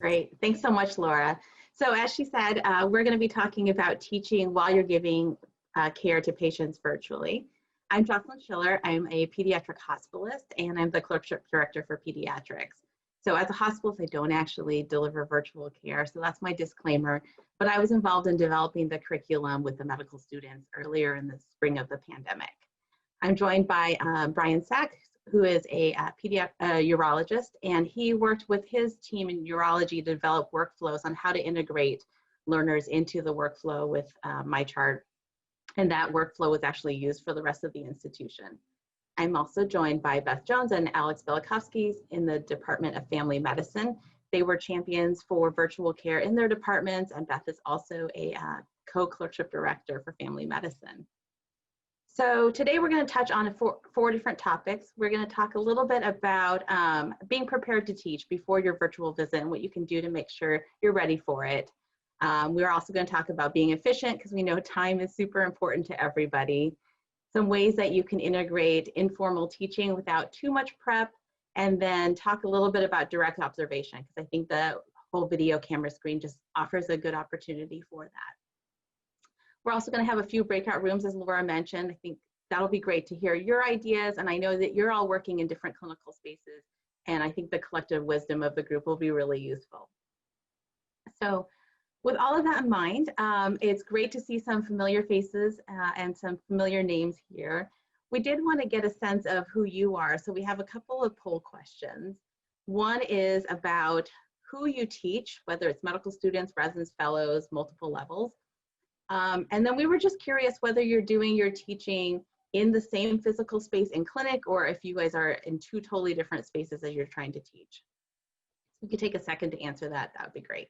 Great. Thanks so much, Laura. So as she said, we're going to be talking about teaching while you're giving care to patients virtually. I'm Jocelyn Schiller. I'm a pediatric hospitalist, and I'm the clerkship director for pediatrics. So as a hospitalist, I don't actually deliver virtual care, so that's my disclaimer. But I was involved in developing the curriculum with the medical students earlier in the spring of the pandemic. I'm joined by Brian Sack, who is a urologist, and he worked with his team in urology to develop workflows on how to integrate learners into the workflow with MyChart, and that workflow was actually used for the rest of the institution. I'm also joined by Beth Jones and Alex Belikovsky in the Department of Family Medicine. They were champions for virtual care in their departments, and Beth is also a co-clerkship director for family medicine. So today we're going to touch on four different topics. We're going to talk a little bit about being prepared to teach before your virtual visit and what you can do to make sure you're ready for it. We're also going to talk about being efficient because we know time is super important to everybody. Some ways that you can integrate informal teaching without too much prep, and then talk a little bit about direct observation because I think the whole video camera screen just offers a good opportunity for that. We're also going to have a few breakout rooms, as Laura mentioned. I think that'll be great to hear your ideas, and I know that you're all working in different clinical spaces, and I think the collective wisdom of the group will be really useful. So with all of that in mind, it's great to see some familiar faces and some familiar names here. We did want to get a sense of who you are, so we have a couple of poll questions. One is about who you teach, whether it's medical students, residents, fellows, multiple levels. And then we were just curious whether you're doing your teaching in the same physical space in clinic or if you guys are in two totally different spaces as you're trying to teach. If you could take a second to answer that, that would be great.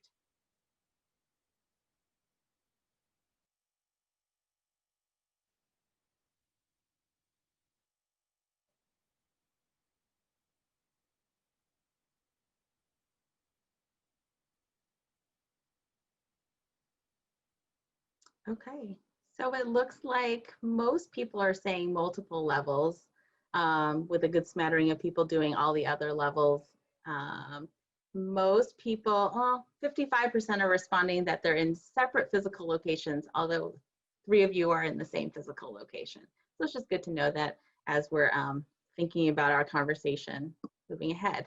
Okay, so it looks like most people are saying multiple levels, with a good smattering of people doing all the other levels. Most people, 55% are responding that they're in separate physical locations, although 3 of you are in the same physical location. So it's just good to know that as we're thinking about our conversation moving ahead.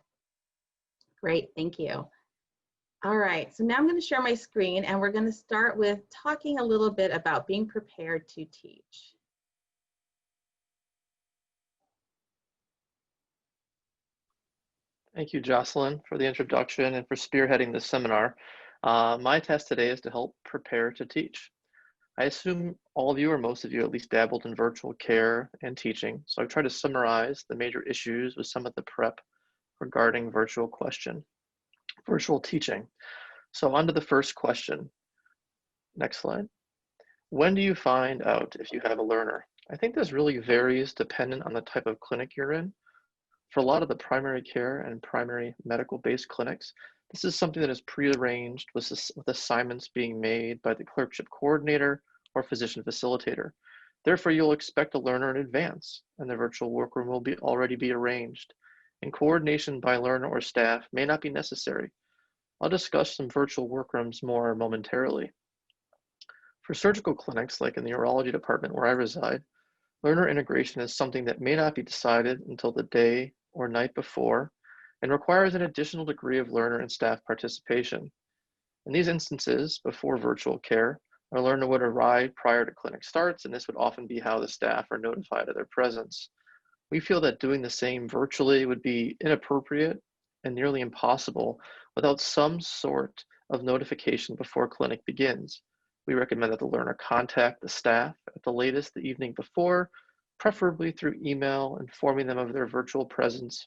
Great, thank you. All right, so now I'm going to share my screen and we're going to start with talking a little bit about being prepared to teach. Thank you, Jocelyn, for the introduction and for spearheading this seminar. My task today is to help prepare to teach. I assume all of you or most of you at least dabbled in virtual care and teaching, so I've tried to summarize the major issues with some of the prep regarding virtual teaching. So on to the first question. Next slide. When do you find out if you have a learner? I think this really varies dependent on the type of clinic you're in. For a lot of the primary care and primary medical-based clinics, this is something that is prearranged with assignments being made by the clerkship coordinator or physician facilitator. Therefore, you'll expect a learner in advance, and the virtual workroom will already be arranged. And coordination by learner or staff may not be necessary. I'll discuss some virtual workrooms more momentarily. For surgical clinics, like in the urology department where I reside, learner integration is something that may not be decided until the day or night before and requires an additional degree of learner and staff participation. In these instances, before virtual care, a learner would arrive prior to clinic starts, and this would often be how the staff are notified of their presence. We feel that doing the same virtually would be inappropriate and nearly impossible without some sort of notification before clinic begins. We recommend that the learner contact the staff at the latest the evening before, preferably through email, informing them of their virtual presence.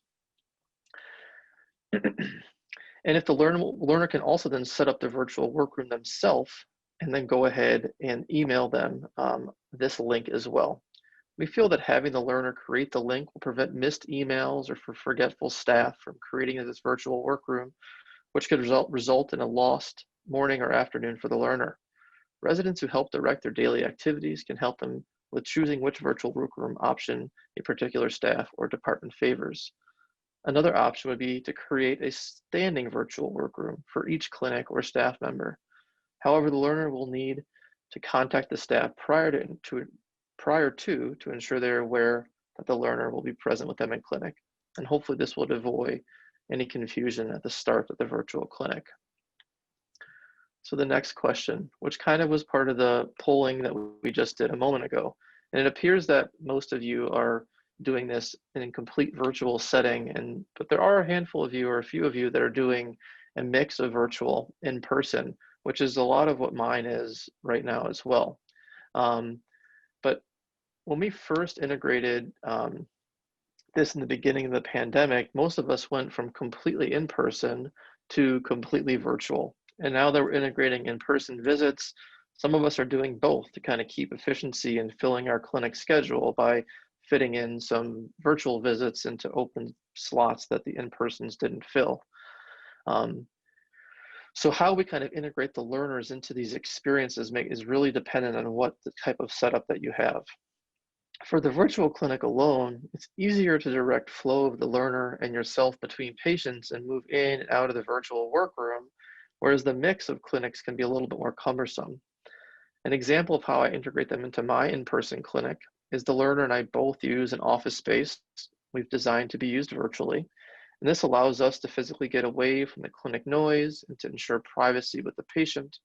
And if the learner can also then set up the virtual workroom themselves and then go ahead and email them this link as well. We feel that having the learner create the link will prevent missed emails or for forgetful staff from creating this virtual workroom, which could result in a lost morning or afternoon for the learner. Residents who help direct their daily activities can help them with choosing which virtual workroom option a particular staff or department favors. Another option would be to create a standing virtual workroom for each clinic or staff member. However, the learner will need to contact the staff prior to ensure they're aware that the learner will be present with them in clinic. And hopefully this will avoid any confusion at the start of the virtual clinic. So the next question, which kind of was part of the polling that we just did a moment ago, and it appears that most of you are doing this in a complete virtual setting, but there are a handful of you or a few of you that are doing a mix of virtual in person, which is a lot of what mine is right now as well. But when we first integrated this in the beginning of the pandemic, most of us went from completely in person to completely virtual. And now that we're integrating in-person visits, some of us are doing both to kind of keep efficiency and filling our clinic schedule by fitting in some virtual visits into open slots that the in-persons didn't fill. So how we kind of integrate the learners into these experiences is really dependent on what the type of setup that you have. For the virtual clinic alone, it's easier to direct flow of the learner and yourself between patients and move in and out of the virtual workroom, whereas the mix of clinics can be a little bit more cumbersome. An example of how I integrate them into my in-person clinic is the learner and I both use an office space we've designed to be used virtually. And this allows us to physically get away from the clinic noise and to ensure privacy with the patient.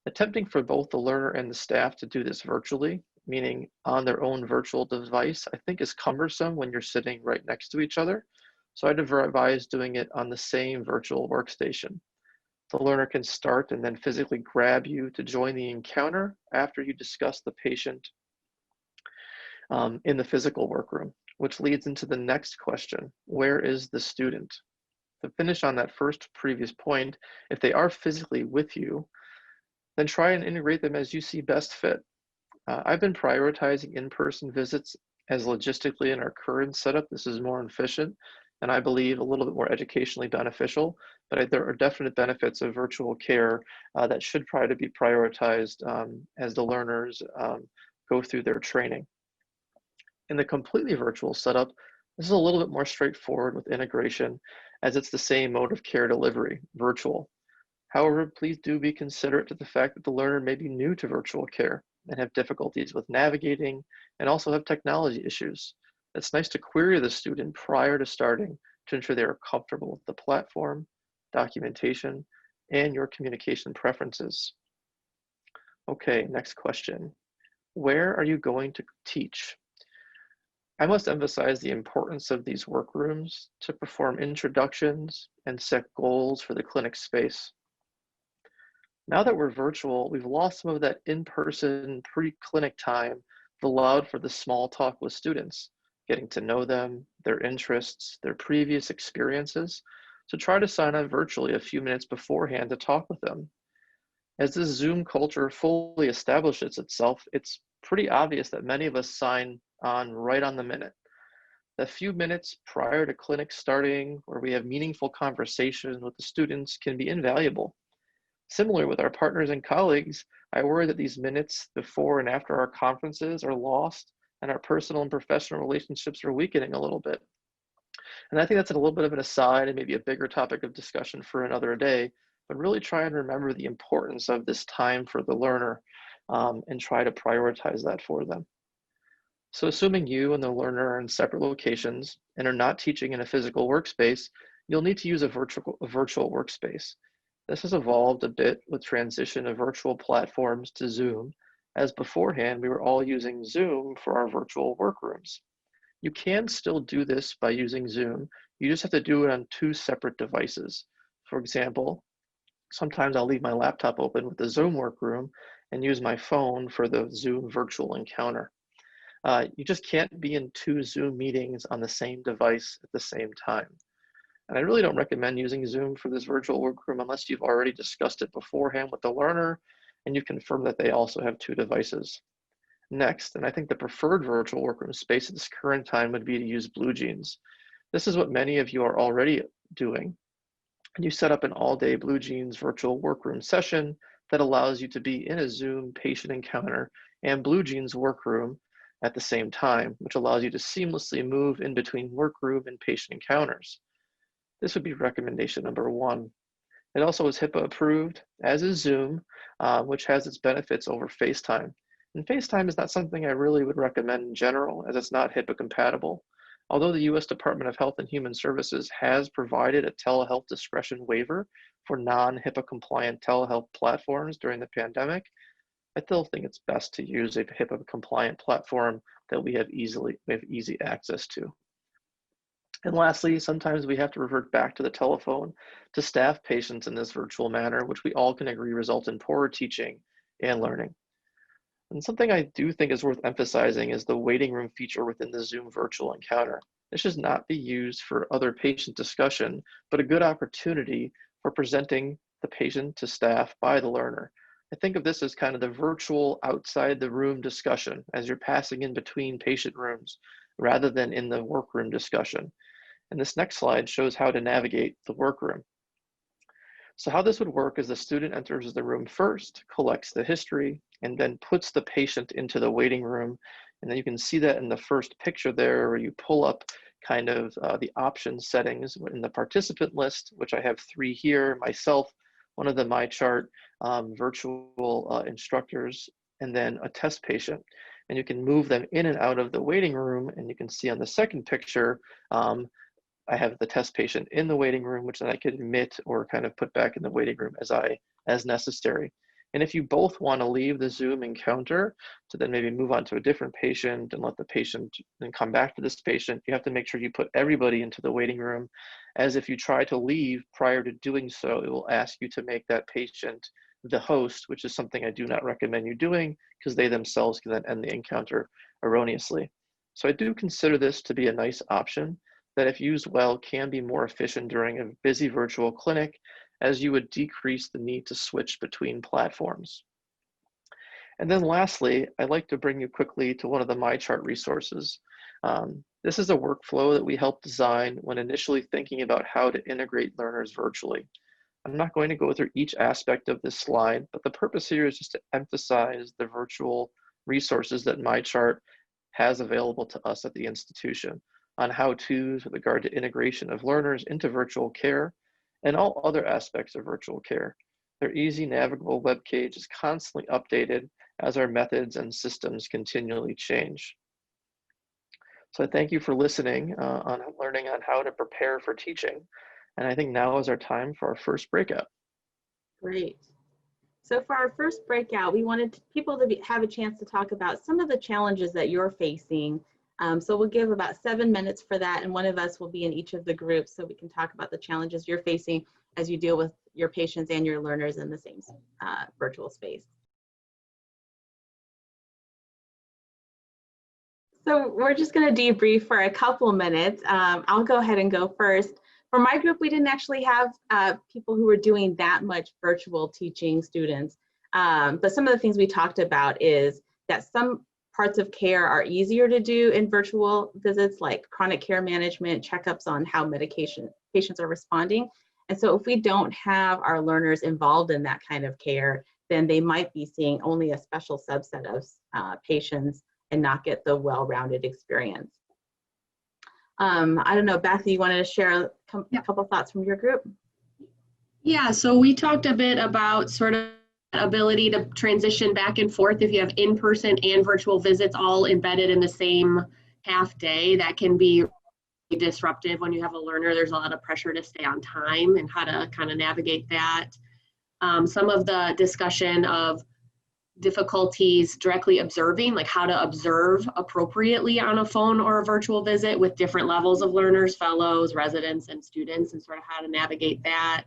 Attempting for both the learner and the staff to do this virtually, meaning on their own virtual device, I think is cumbersome when you're sitting right next to each other. So I'd advise doing it on the same virtual workstation. The learner can start and then physically grab you to join the encounter after you discuss the patient in the physical workroom, which leads into the next question: where is the student? To finish on that first previous point, if they are physically with you, then try and integrate them as you see best fit. I've been prioritizing in-person visits as logistically in our current setup. This is more efficient and I believe a little bit more educationally beneficial, but there are definite benefits of virtual care that should try to be prioritized as the learners go through their training. In the completely virtual setup, this is a little bit more straightforward with integration as it's the same mode of care delivery, virtual. However, please do be considerate to the fact that the learner may be new to virtual care and have difficulties with navigating and also have technology issues. It's nice to query the student prior to starting to ensure they are comfortable with the platform, documentation, and your communication preferences. Okay, next question. Where are you going to teach? I must emphasize the importance of these workrooms to perform introductions and set goals for the clinic space. Now that we're virtual, we've lost some of that in-person pre-clinic time that allowed for the small talk with students, getting to know them, their interests, their previous experiences. So try to sign on virtually a few minutes beforehand to talk with them. As this Zoom culture fully establishes itself, it's pretty obvious that many of us sign on right on the minute. The few minutes prior to clinic starting, where we have meaningful conversations with the students, can be invaluable. Similar with our partners and colleagues, I worry that these minutes before and after our conferences are lost and our personal and professional relationships are weakening a little bit. And I think that's a little bit of an aside and maybe a bigger topic of discussion for another day, but really try and remember the importance of this time for the learner and try to prioritize that for them. So assuming you and the learner are in separate locations and are not teaching in a physical workspace, you'll need to use a virtual workspace. This has evolved a bit with transition of virtual platforms to Zoom, as beforehand we were all using Zoom for our virtual workrooms. You can still do this by using Zoom. You just have to do it on two separate devices. For example, sometimes I'll leave my laptop open with the Zoom workroom and use my phone for the Zoom virtual encounter. You just can't be in two Zoom meetings on the same device at the same time. And I really don't recommend using Zoom for this virtual workroom unless you've already discussed it beforehand with the learner and you confirm that they also have two devices. Next, and I think the preferred virtual workroom space at this current time would be to use BlueJeans. This is what many of you are already doing. And you set up an all-day BlueJeans virtual workroom session that allows you to be in a Zoom patient encounter and BlueJeans workroom at the same time, which allows you to seamlessly move in between workroom and patient encounters. This would be recommendation number 1. It also is HIPAA approved, as is Zoom, which has its benefits over FaceTime. And FaceTime is not something I really would recommend in general, as it's not HIPAA compatible. Although the U.S. Department of Health and Human Services has provided a telehealth discretion waiver for non-HIPAA compliant telehealth platforms during the pandemic, I still think it's best to use a HIPAA compliant platform that we have easy access to. And lastly, sometimes we have to revert back to the telephone to staff patients in this virtual manner, which we all can agree result in poorer teaching and learning. And something I do think is worth emphasizing is the waiting room feature within the Zoom virtual encounter. This should not be used for other patient discussion, but a good opportunity for presenting the patient to staff by the learner. I think of this as kind of the virtual outside the room discussion as you're passing in between patient rooms rather than in the workroom discussion. And this next slide shows how to navigate the workroom. So how this would work is the student enters the room first, collects the history, and then puts the patient into the waiting room. And then you can see that in the first picture there, where you pull up kind of the option settings in the participant list, which I have 3 here, myself, one of the MyChart virtual instructors, and then a test patient. And you can move them in and out of the waiting room. And you can see on the second picture, I have the test patient in the waiting room, which then I could admit or kind of put back in the waiting room as necessary. And if you both want to leave the Zoom encounter to then maybe move on to a different patient and let the patient then come back to this patient, you have to make sure you put everybody into the waiting room, as if you try to leave prior to doing so, it will ask you to make that patient the host, which is something I do not recommend you doing because they themselves can then end the encounter erroneously. So I do consider this to be a nice option that, if used well, can be more efficient during a busy virtual clinic, as you would decrease the need to switch between platforms. And then lastly, I'd like to bring you quickly to one of the MyChart resources. This is a workflow that we helped design when initially thinking about how to integrate learners virtually. I'm not going to go through each aspect of this slide, but the purpose here is just to emphasize the virtual resources that MyChart has available to us at the institution on how-tos with regard to integration of learners into virtual care and all other aspects of virtual care. Their easy navigable webpage is constantly updated as our methods and systems continually change. So I thank you for listening on learning on how to prepare for teaching. And I think now is our time for our first breakout. Great. So for our first breakout, we wanted people to have a chance to talk about some of the challenges that you're facing. So we'll give about 7 minutes for that, and one of us will be in each of the groups so we can talk about the challenges you're facing as you deal with your patients and your learners in the same virtual space. So we're just going to debrief for a couple minutes. I'll go ahead and go first. For my group, we didn't actually have people who were doing that much virtual teaching students. But some of the things we talked about is that some parts of care are easier to do in virtual visits, like chronic care management, checkups on how patients are responding. And so if we don't have our learners involved in that kind of care, then they might be seeing only a special subset of patients and not get the well-rounded experience. I don't know, Beth, you wanted to share a couple thoughts from your group? Yeah, so we talked a bit about sort of ability to transition back and forth if you have in-person and virtual visits all embedded in the same half day. That can be disruptive when you have a learner. There's a lot of pressure to stay on time and how to kind of navigate that. Some of the discussion of difficulties directly observing, like how to observe appropriately on a phone or a virtual visit with different levels of learners, fellows, residents, and students, and sort of how to navigate that.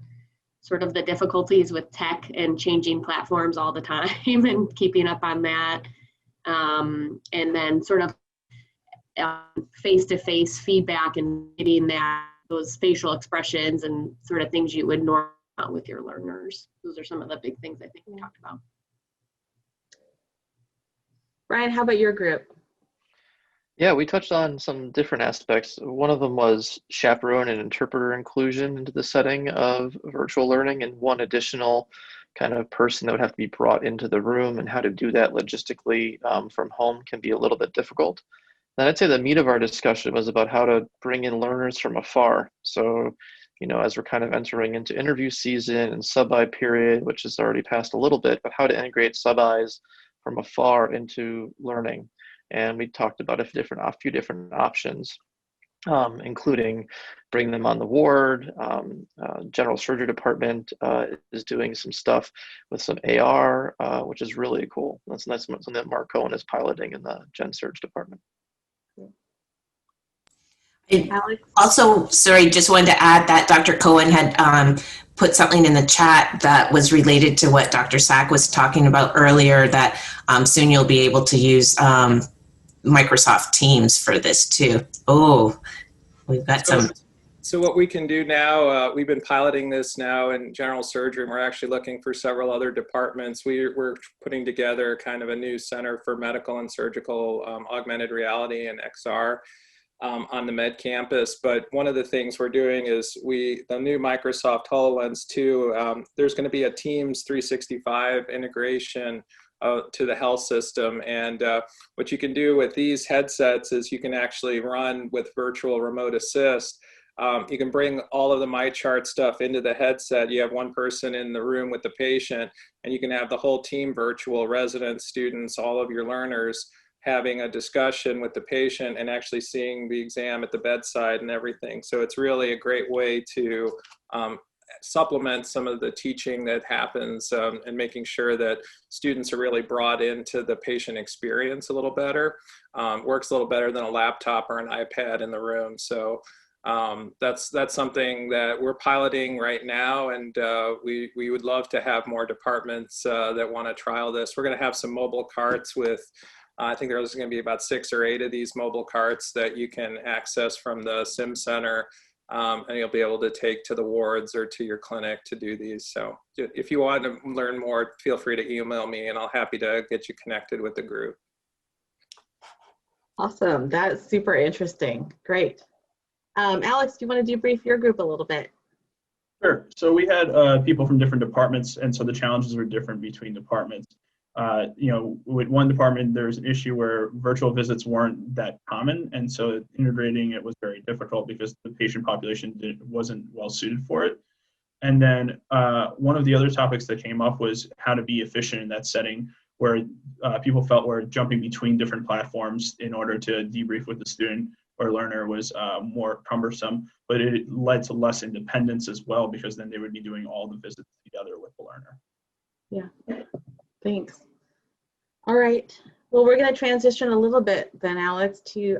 Sort of the difficulties with tech and changing platforms all the time and keeping up on that. And then sort of face-to-face feedback and getting those facial expressions and sort of things you would normally with your learners. Those are some of the big things I think we talked about. Brian, how about your group? Yeah, we touched on some different aspects. One of them was chaperone and interpreter inclusion into the setting of virtual learning, and one additional kind of person that would have to be brought into the room, and how to do that logistically from home can be a little bit difficult. Then I'd say the meat of our discussion was about how to bring in learners from afar. So, as we're kind of entering into interview season and sub-I period, which has already passed a little bit, but how to integrate sub-Is from afar into learning. And we talked about a few different options, including bringing them on the ward. General surgery department is doing some stuff with some AR, which is really cool. That's something that Mark Cohen is piloting in the Gen Surg department. Alex? Also, sorry, just wanted to add that Dr. Cohen had put something in the chat that was related to what Dr. Sack was talking about earlier, that soon you'll be able to use Microsoft Teams for this too. Oh, we've got some. So what we can do now, we've been piloting this now in general surgery, and we're actually looking for several other departments. We're putting together kind of a new center for medical and surgical augmented reality and XR on the Med campus. But one of the things we're doing is the new Microsoft HoloLens 2, there's going to be a Teams 365 integration to the health system. And what you can do with these headsets is you can actually run with virtual remote assist. You can bring all of the MyChart stuff into the headset. You have one person in the room with the patient, and you can have the whole team virtual, residents, students, all of your learners, having a discussion with the patient and actually seeing the exam at the bedside and everything. So it's really a great way to supplement some of the teaching that happens and making sure that students are really brought into the patient experience a little better. Works a little better than a laptop or an iPad in the room. So that's something that we're piloting right now, and we would love to have more departments that want to trial this. We're going to have some mobile carts with I think there's going to be about 6 or 8 of these mobile carts that you can access from the Sim Center, and you'll be able to take to the wards or to your clinic to do these. So if you want to learn more, feel free to email me, and I'll happy to get you connected with the group. Awesome. That's super interesting. Great. Alex, do you want to debrief your group a little bit? Sure. So we had people from different departments, and so the challenges were different between departments. With one department, there's an issue where virtual visits weren't that common, and so integrating it was very difficult because the patient population wasn't well suited for it. And then one of the other topics that came up was how to be efficient in that setting, where people felt were jumping between different platforms in order to debrief with the student or learner was more cumbersome, but it led to less independence as well, because then they would be doing all the visits together with the learner. Yeah, thanks. All right, well, we're going to transition a little bit then, Alex, to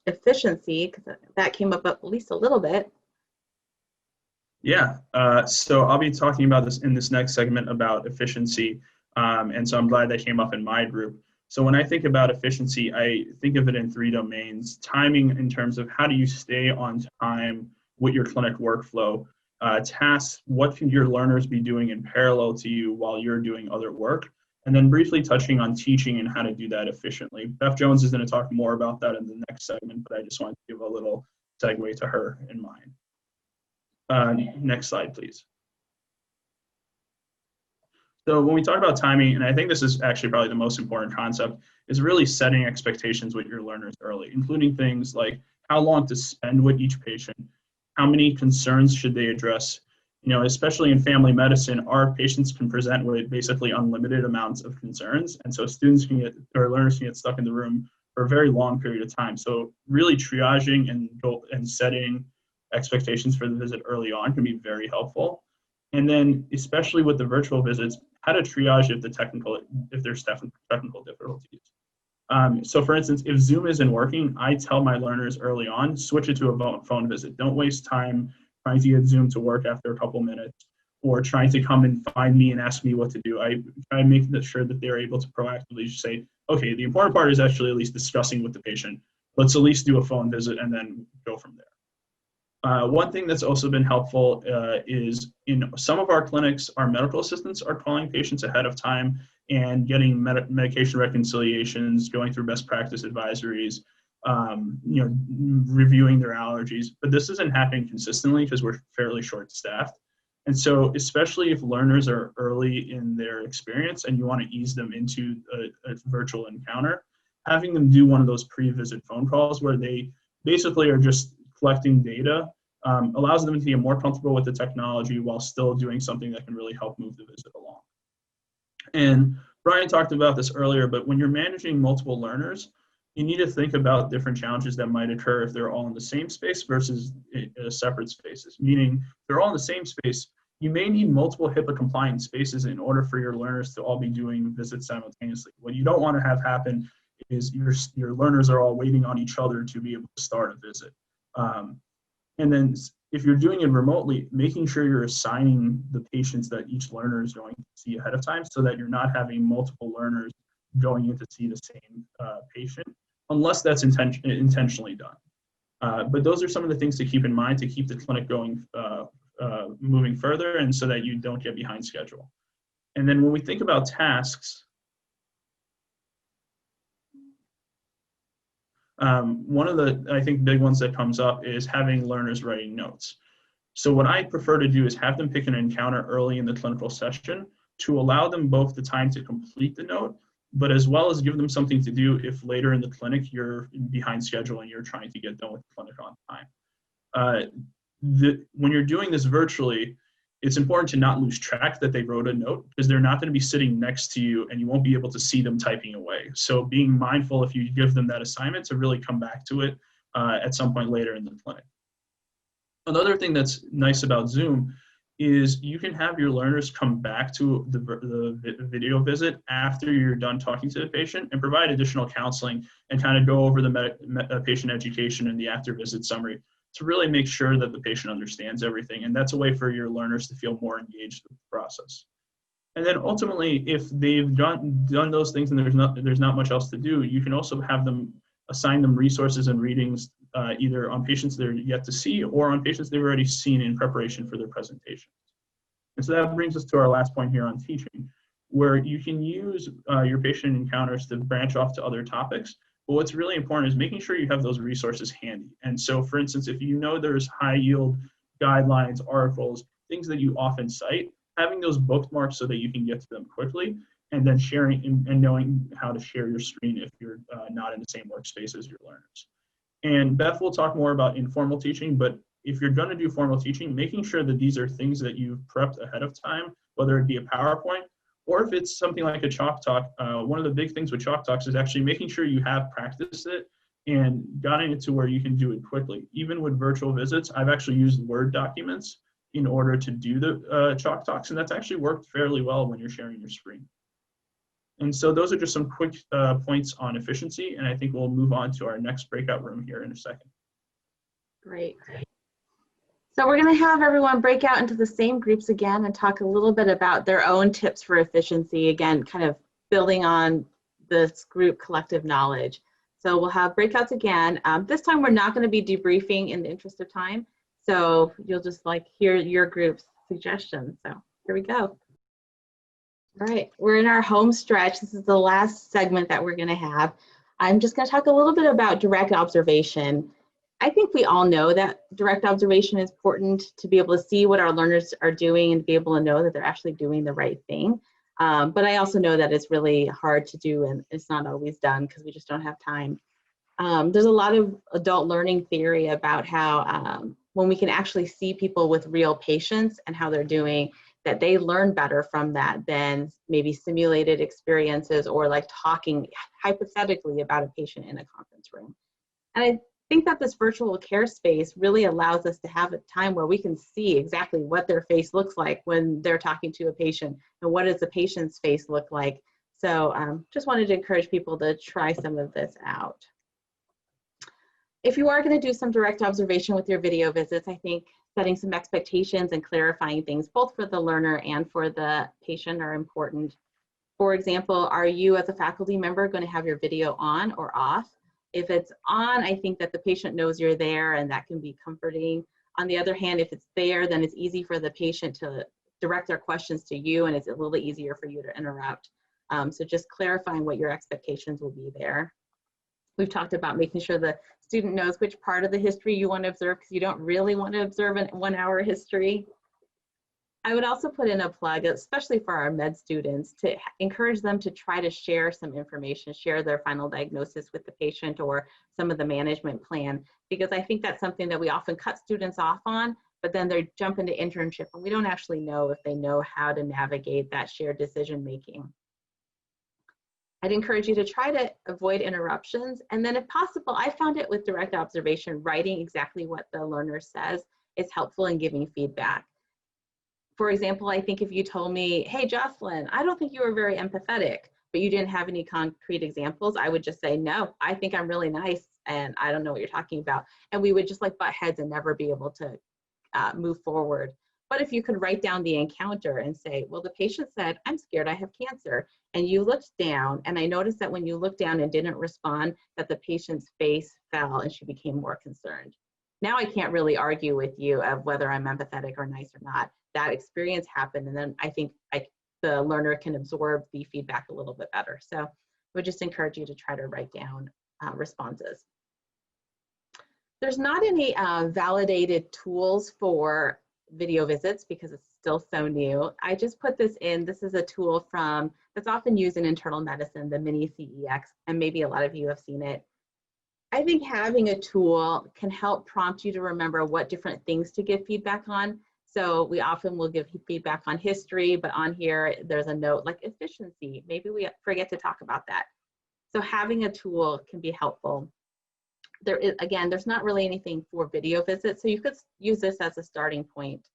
efficiency, because that came up at least a little bit. Yeah, so I'll be talking about this in this next segment about efficiency, and so I'm glad that came up in my group. So when I think about efficiency, I think of it in 3 domains: timing in terms of how do you stay on time with your clinic workflow, tasks, what can your learners be doing in parallel to you while you're doing other work, and then briefly touching on teaching and how to do that efficiently. Beth Jones is going to talk more about that in the next segment, but I just wanted to give a little segue to her in mind. Next slide, please. So when we talk about timing, and I think this is actually probably the most important concept, is really setting expectations with your learners early, including things like how long to spend with each patient, how many concerns should they address. Especially in family medicine, our patients can present with basically unlimited amounts of concerns, and so students can get, or learners can get stuck in the room for a very long period of time. So really triaging and setting expectations for the visit early on can be very helpful. And then, especially with the virtual visits, how to triage if there's technical difficulties. So for instance, if Zoom isn't working, I tell my learners early on, switch it to a phone visit. Don't waste time trying to get Zoom to work after a couple minutes, or trying to come and find me and ask me what to do. I try to make sure that they're able to proactively say, okay, the important part is actually at least discussing with the patient. Let's at least do a phone visit and then go from there. One thing that's also been helpful is in some of our clinics, our medical assistants are calling patients ahead of time and getting medication reconciliations, going through best practice advisories, reviewing their allergies. But this isn't happening consistently because we're fairly short-staffed. And so especially if learners are early in their experience and you want to ease them into a virtual encounter, having them do one of those pre-visit phone calls where they basically are just collecting data allows them to get more comfortable with the technology while still doing something that can really help move the visit along. And Brian talked about this earlier, but when you're managing multiple learners, you need to think about different challenges that might occur if they're all in the same space versus separate spaces. Meaning, if they're all in the same space, you may need multiple HIPAA compliant spaces in order for your learners to all be doing visits simultaneously. What you don't want to have happen is your learners are all waiting on each other to be able to start a visit. And then if you're doing it remotely, making sure you're assigning the patients that each learner is going to see ahead of time so that you're not having multiple learners going in to see the same patient, unless that's intentionally done. But those are some of the things to keep in mind to keep the clinic going, moving further, and so that you don't get behind schedule. And then when we think about tasks, one of the, I think, big ones that comes up is having learners writing notes. So what I prefer to do is have them pick an encounter early in the clinical session to allow them both the time to complete the note, but as well as give them something to do if later in the clinic you're behind schedule and you're trying to get done with the clinic on time. When you're doing this virtually, it's important to not lose track that they wrote a note, because they're not going to be sitting next to you and you won't be able to see them typing away. So being mindful, if you give them that assignment, to really come back to it at some point later in the clinic. Another thing that's nice about Zoom is you can have your learners come back to the video visit after you're done talking to the patient and provide additional counseling and kind of go over the patient education and the after visit summary to really make sure that the patient understands everything. And that's a way for your learners to feel more engaged with the process. And then ultimately, if they've done those things and there's not much else to do, you can also have them assign them resources and readings either on patients they're yet to see or on patients they've already seen in preparation for their presentation. And so that brings us to our last point here on teaching, where you can use your patient encounters to branch off to other topics. But what's really important is making sure you have those resources handy. And so, for instance, if you know there's high yield guidelines, articles, things that you often cite, having those bookmarked so that you can get to them quickly, and then sharing and knowing how to share your screen if you're not in the same workspace as your learners. And Beth will talk more about informal teaching, but if you're going to do formal teaching, making sure that these are things that you've prepped ahead of time, whether it be a PowerPoint, or if it's something like a Chalk Talk. One of the big things with Chalk Talks is actually making sure you have practiced it and gotten it to where you can do it quickly. Even with virtual visits, I've actually used Word documents in order to do the Chalk Talks, and that's actually worked fairly well when you're sharing your screen. And so those are just some quick points on efficiency, and I think we'll move on to our next breakout room here in a second. Great. So we're going to have everyone break out into the same groups again and talk a little bit about their own tips for efficiency, again, kind of building on this group collective knowledge. So we'll have breakouts again. This time we're not going to be debriefing in the interest of time, so you'll just hear your group's suggestions. So here we go. All right, we're in our home stretch. This is the last segment that we're going to have. I'm just going to talk a little bit about direct observation. I think we all know that direct observation is important to be able to see what our learners are doing and to be able to know that they're actually doing the right thing. But I also know that it's really hard to do and it's not always done because we just don't have time. There's a lot of adult learning theory about how when we can actually see people with real patients and how they're doing, that they learn better from that than maybe simulated experiences or talking hypothetically about a patient in a conference room. And I think that this virtual care space really allows us to have a time where we can see exactly what their face looks like when they're talking to a patient and what does the patient's face look like. So just wanted to encourage people to try some of this out. If you are going to do some direct observation with your video visits, I think setting some expectations and clarifying things both for the learner and for the patient are important. For example, are you as a faculty member going to have your video on or off? If it's on, I think that the patient knows you're there and that can be comforting. On the other hand, if it's there, then it's easy for the patient to direct their questions to you and it's a little easier for you to interrupt. So just clarifying what your expectations will be there. We've talked about making sure the student knows which part of the history you want to observe because you don't really want to observe a 1 hour history. I would also put in a plug, especially for our med students, to encourage them to try to share some information, share their final diagnosis with the patient or some of the management plan, because I think that's something that we often cut students off on, but then they jump into internship and we don't actually know if they know how to navigate that shared decision making. I'd encourage you to try to avoid interruptions. And then if possible, I found it with direct observation, writing exactly what the learner says is helpful in giving feedback. For example, I think if you told me, hey, Jocelyn, I don't think you were very empathetic, but you didn't have any concrete examples, I would just say, no, I think I'm really nice and I don't know what you're talking about. And we would just like butt heads and never be able to move forward. But if you could write down the encounter and say, well, the patient said, I'm scared I have cancer. And you looked down, and I noticed that when you looked down and didn't respond, that the patient's face fell and she became more concerned. Now I can't really argue with you of whether I'm empathetic or nice or not. That experience happened, and then I think the learner can absorb the feedback a little bit better. So I would just encourage you to try to write down responses. There's not any validated tools for video visits because it's still so new. I just put this in. This is a tool that's often used in internal medicine, the mini CEX, and maybe a lot of you have seen it. I think having a tool can help prompt you to remember what different things to give feedback on. So we often will give feedback on history, but on here, there's a note like efficiency. Maybe we forget to talk about that. So having a tool can be helpful. There is, again, there's not really anything for video visits, so you could use this as a starting point.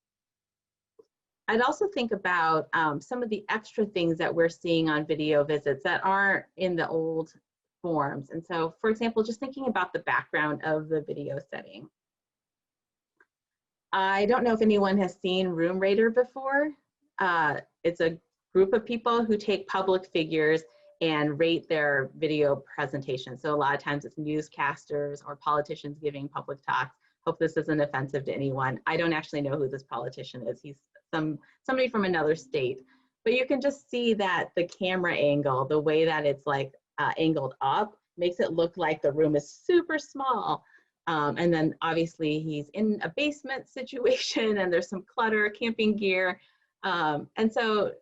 I'd also think about some of the extra things that we're seeing on video visits that aren't in the old forms. And so, for example, just thinking about the background of the video setting. I don't know if anyone has seen Room Rater before. It's a group of people who take public figures and rate their video presentation. So a lot of times it's newscasters or politicians giving public talks. Hope this isn't offensive to anyone. I don't actually know who this politician is. He's somebody from another state. But you can just see that the camera angle, the way that it's like angled up, makes it look like the room is super small. And then obviously he's in a basement situation and there's some clutter, camping gear. And so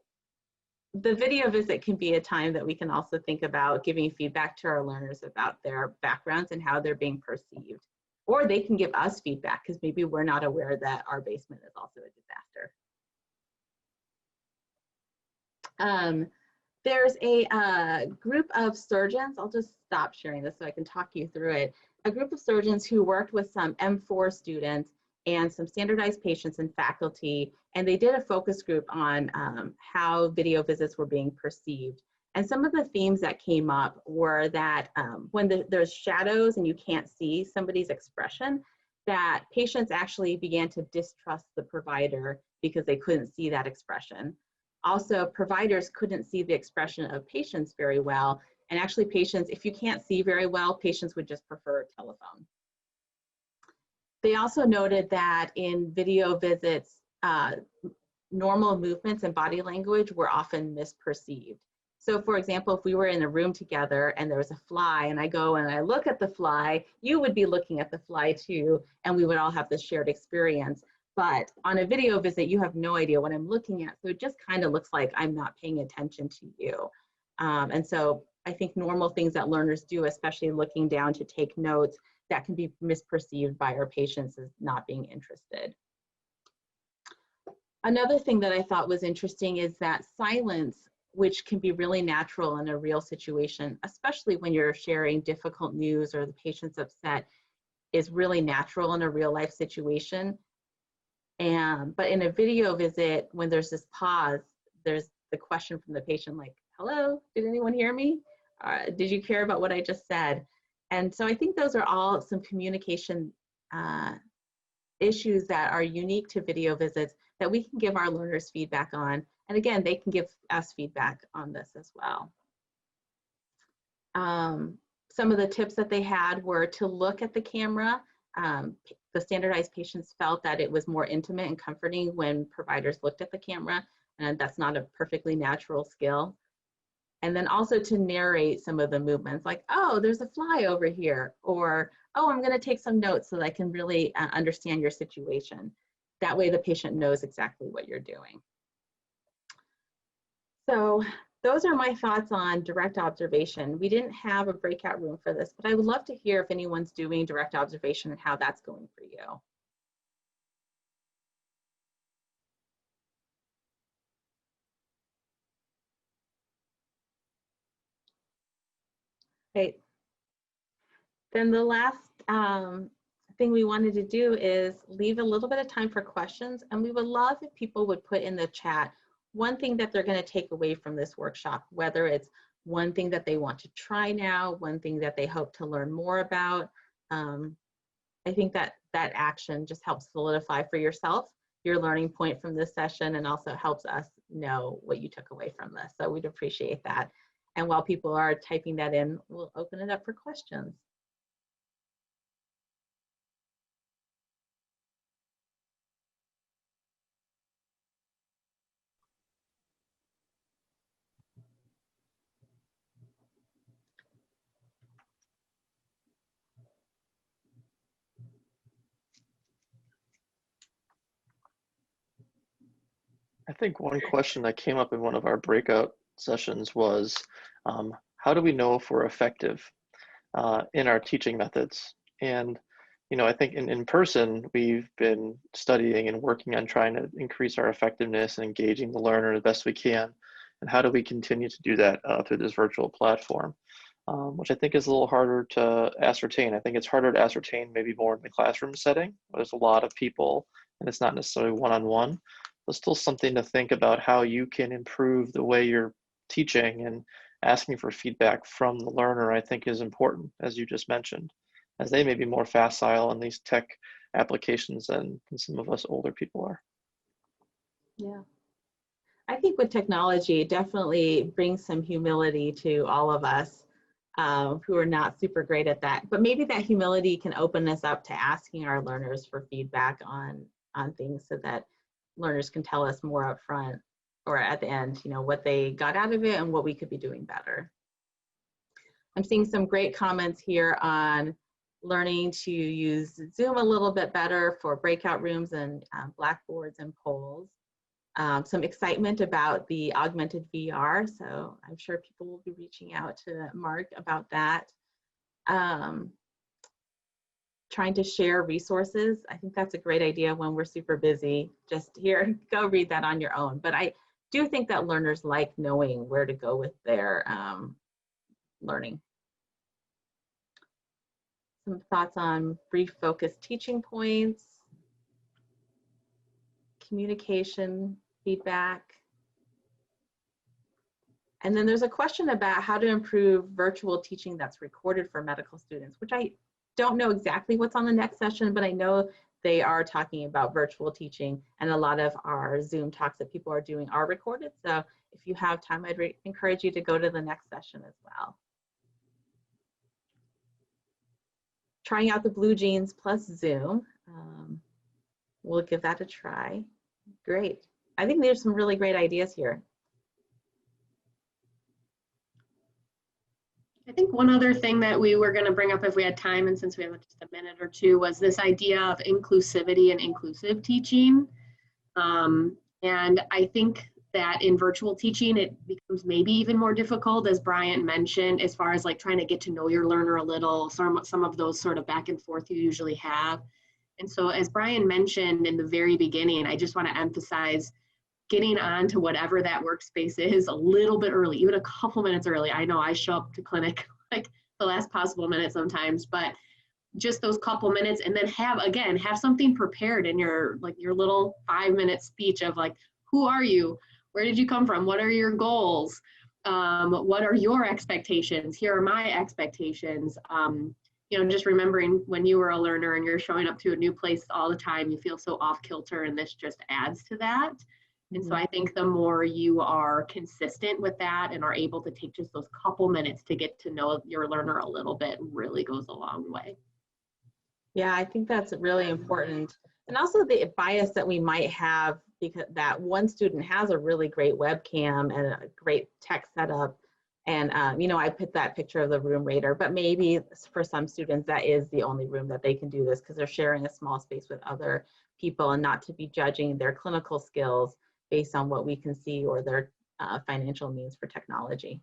the video visit can be a time that we can also think about giving feedback to our learners about their backgrounds and how they're being perceived. Or they can give us feedback because maybe we're not aware that our basement is also a disaster. There's a group of surgeons, I'll just stop sharing this so I can talk you through it. A group of surgeons who worked with some M4 students and some standardized patients and faculty, and they did a focus group on how video visits were being perceived. And some of the themes that came up were that when there's shadows and you can't see somebody's expression, that patients actually began to distrust the provider because they couldn't see that expression. Also, providers couldn't see the expression of patients very well. And actually patients, if you can't see very well, patients would just prefer telephone. They also noted that in video visits, normal movements and body language were often misperceived. So for example, if we were in a room together and there was a fly and I go and I look at the fly, you would be looking at the fly too, and we would all have this shared experience. But on a video visit, you have no idea what I'm looking at. So it just kind of looks like I'm not paying attention to you. And so I think normal things that learners do, especially looking down to take notes, that can be misperceived by our patients as not being interested. Another thing that I thought was interesting is that silence, which can be really natural in a real situation, especially when you're sharing difficult news or the patient's upset, is really natural in a real life situation. But in a video visit, when there's this pause, there's the question from the patient like, hello, did anyone hear me? Did you care about what I just said? And so I think those are all some communication issues that are unique to video visits that we can give our learners feedback on. And again, they can give us feedback on this as well. Some of the tips that they had were to look at the camera. The standardized patients felt that it was more intimate and comforting when providers looked at the camera, and that's not a perfectly natural skill. And then also to narrate some of the movements, like, oh, there's a fly over here, or, oh, I'm gonna take some notes so that I can really understand your situation. That way the patient knows exactly what you're doing. So those are my thoughts on direct observation. We didn't have a breakout room for this, but I would love to hear if anyone's doing direct observation and how that's going for you. Great. Then the last thing we wanted to do is leave a little bit of time for questions, and we would love if people would put in the chat one thing that they're going to take away from this workshop, whether it's one thing that they want to try now, one thing that they hope to learn more about. I think that that action just helps solidify for yourself your learning point from this session, and also helps us know what you took away from this. So we'd appreciate that. And while people are typing that in, we'll open it up for questions. I think one question that came up in one of our breakout sessions was, how do we know if we're effective in our teaching methods? And, you know, I think in person, we've been studying and working on trying to increase our effectiveness and engaging the learner the best we can. And how do we continue to do that through this virtual platform, which I think is a little harder to ascertain. I think it's harder to ascertain maybe more in the classroom setting, where there's a lot of people and it's not necessarily one-on-one. But still something to think about how you can improve the way you're teaching, and asking for feedback from the learner, I think, is important, as you just mentioned, as they may be more facile in these tech applications than some of us older people are. Yeah. I think with technology, it definitely brings some humility to all of us who are not super great at that. But maybe that humility can open us up to asking our learners for feedback on things, so that learners can tell us more up front or at the end, you know, what they got out of it and what we could be doing better. I'm seeing some great comments here on learning to use Zoom a little bit better for breakout rooms and blackboards and polls. Some excitement about the augmented VR, so I'm sure people will be reaching out to Mark about that. Trying to share resources. I think that's a great idea when we're super busy. Just here, go read that on your own. But I do think that learners like knowing where to go with their learning. Some thoughts on brief focused teaching points, communication, feedback. And then there's a question about how to improve virtual teaching that's recorded for medical students, which I don't know exactly what's on the next session, but I know they are talking about virtual teaching, and a lot of our Zoom talks that people are doing are recorded. So if you have time, I'd encourage you to go to the next session as well. Trying out the Blue Jeans plus Zoom. We'll give that a try. Great. I think there's some really great ideas here. I think one other thing that we were going to bring up if we had time, and since we have just a minute or two, was this idea of inclusivity and inclusive teaching. And I think that in virtual teaching, it becomes maybe even more difficult, as Brian mentioned, as far as like trying to get to know your learner a little, some of those sort of back and forth you usually have. And so as Brian mentioned in the very beginning, I just want to emphasize getting on to whatever that workspace is a little bit early, even a couple minutes early. I know I show up to clinic like the last possible minute sometimes, but just those couple minutes, and then have something prepared in your little 5-minute speech of like, who are you? Where did you come from? What are your goals? What are your expectations? Here are my expectations. You know, just remembering when you were a learner and you're showing up to a new place all the time, you feel so off kilter, and this just adds to that. And so I think the more you are consistent with that and are able to take just those couple minutes to get to know your learner a little bit really goes a long way. Yeah, I think that's really important. And also the bias that we might have, because that one student has a really great webcam and a great tech setup, And, you know, I put that picture of the room rater, but maybe for some students that is the only room that they can do this because they're sharing a small space with other people, and not to be judging their clinical skills based on what we can see or their financial means for technology.